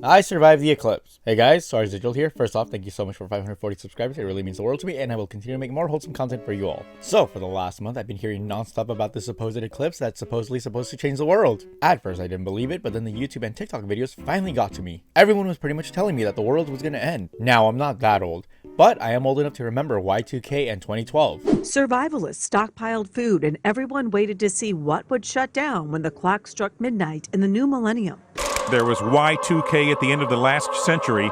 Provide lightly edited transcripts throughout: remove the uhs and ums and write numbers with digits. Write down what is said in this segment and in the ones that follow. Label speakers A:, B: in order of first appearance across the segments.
A: I survived the eclipse. Hey guys, Sorry Digital here. First off, thank you so much for 540 subscribers. It really means the world to me, and I will continue to make more wholesome content for you all. So, for the last month, I've been hearing non-stop about this supposed eclipse that's supposedly supposed to change the world. At first, I didn't believe it, but then the YouTube and TikTok videos finally got to me. Everyone was pretty much telling me that the world was gonna end. Now, I'm not that old, but I am old enough to remember Y2K and 2012.
B: Survivalists stockpiled food, and everyone waited to see what would shut down when the clock struck midnight in the new millennium.
C: There was Y2K at the end of the last century,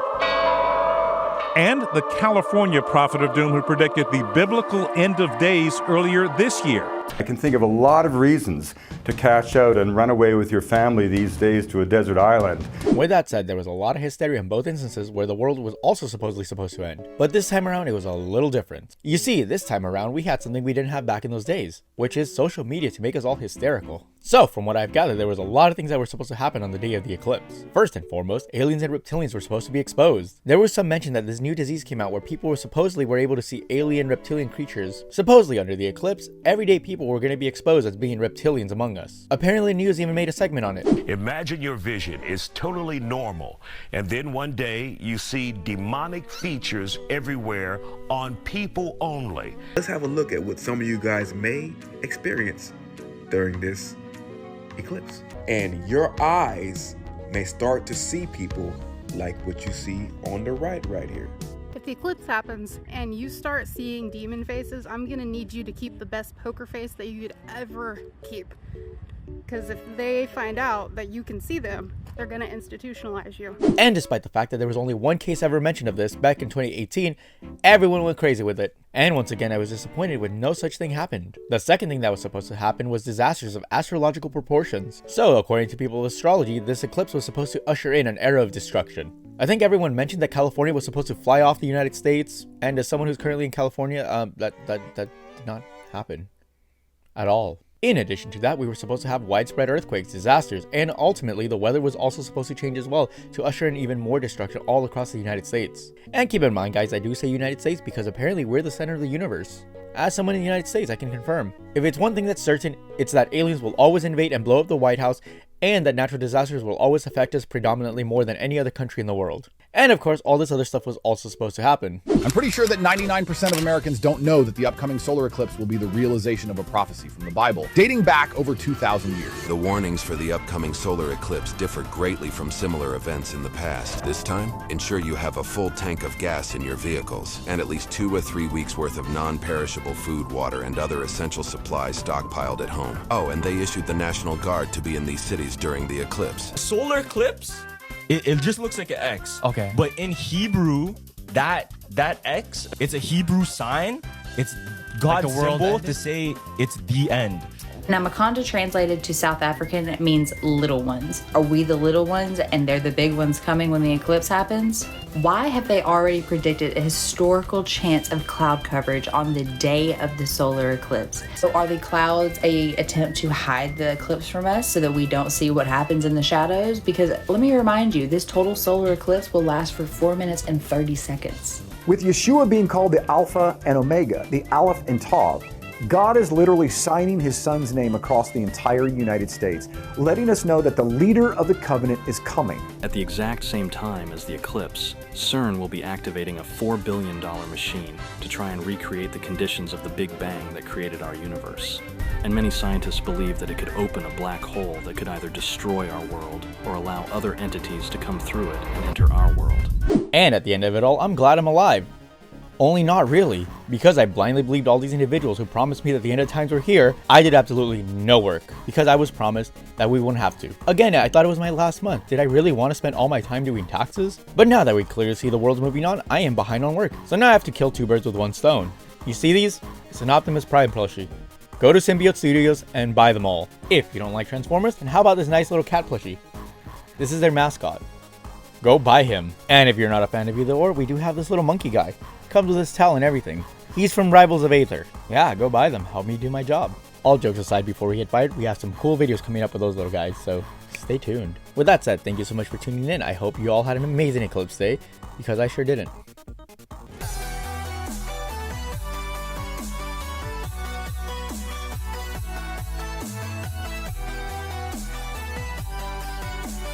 C: and the California prophet of doom who predicted the biblical end of days earlier this year.
D: I can think of a lot of reasons to cash out and run away with your family these days to a desert island.
A: With that said, there was a lot of hysteria in both instances where the world was also supposedly supposed to end. But this time around, it was a little different. You see, this time around, we had something we didn't have back in those days, which is social media to make us all hysterical. So, from what I've gathered, there was a lot of things that were supposed to happen on the day of the eclipse. First and foremost, aliens and reptilians were supposed to be exposed. There was some mention that this new disease came out where people were supposedly able to see alien reptilian creatures. Supposedly under the eclipse, everyday people were going to be exposed as being reptilians among us. Apparently news even made a segment on it.
E: Imagine your vision is totally normal, and then one day you see demonic features everywhere on people only.
F: Let's have a look at what some of you guys may experience during this eclipse. And your eyes may start to see people like what you see on the right here.
G: If the eclipse happens and you start seeing demon faces, I'm gonna need you to keep the best poker face that you could ever keep. Because if they find out that you can see them, they're gonna institutionalize you.
A: And despite the fact that there was only one case ever mentioned of this back in 2018, everyone went crazy with it. And once again, I was disappointed when no such thing happened. The second thing that was supposed to happen was disasters of astrological proportions. So, according to people of astrology, this eclipse was supposed to usher in an era of destruction. I think everyone mentioned that California was supposed to fly off the United States, and as someone who's currently in California, that did not happen at all. In addition to that, we were supposed to have widespread earthquakes, disasters, and ultimately the weather was also supposed to change as well to usher in even more destruction all across the United States. And keep in mind guys, I do say United States because apparently we're the center of the universe. As someone in the United States, I can confirm. If it's one thing that's certain, it's that aliens will always invade and blow up the White House, and that natural disasters will always affect us predominantly more than any other country in the world. And of course, all this other stuff was also supposed to happen.
H: I'm pretty sure that 99% of Americans don't know that the upcoming solar eclipse will be the realization of a prophecy from the Bible, dating back over 2,000 years.
I: The warnings for the upcoming solar eclipse differ greatly from similar events in the past. This time, ensure you have a full tank of gas in your vehicles, and at least 2 or 3 weeks worth of non-perishable food, water, and other essential supplies stockpiled at home. Oh, and they issued the National Guard to be in these cities during the eclipse.
J: Solar eclipse? It just looks like an X. Okay. But in Hebrew, that X, it's a Hebrew sign. It's God's
K: like the world
J: symbol
K: ended?
J: to say it's the end.
L: Now, Makonda translated to South African means little ones. Are we the little ones and they're the big ones coming when the eclipse happens? Why have they already predicted a historical chance of cloud coverage on the day of the solar eclipse? So are the clouds an attempt to hide the eclipse from us so that we don't see what happens in the shadows? Because let me remind you, this total solar eclipse will last for 4 minutes and 30 seconds.
M: With Yeshua being called the Alpha and Omega, the Aleph and Tav, God is literally signing his son's name across the entire United States, letting us know that the leader of the covenant is coming.
N: At the exact same time as the eclipse, CERN will be activating a $4 billion machine to try and recreate the conditions of the Big Bang that created our universe. And many scientists believe that it could open a black hole that could either destroy our world or allow other entities to come through it and enter our world.
A: And at the end of it all, I'm glad I'm alive. Only not really, because I blindly believed all these individuals who promised me that the end of times were here. I did absolutely no work, because I was promised that we wouldn't have to. Again, I thought it was my last month. Did I really want to spend all my time doing taxes? But now that we clearly see the world's moving on, I am behind on work. So now I have to kill 2 birds with 1 stone. You see these? It's an Optimus Prime plushie. Go to Symbiote Studios and buy them all. If you don't like Transformers, then how about this nice little cat plushie? This is their mascot. Go buy him. And if you're not a fan of either or, we do have this little monkey guy. Comes with his towel and everything. He's from Rivals of Aether. Yeah, go buy them. Help me do my job. All jokes aside, before we get fired, we have some cool videos coming up with those little guys, so stay tuned. With that said, thank you so much for tuning in. I hope you all had an amazing eclipse day, because I sure didn't.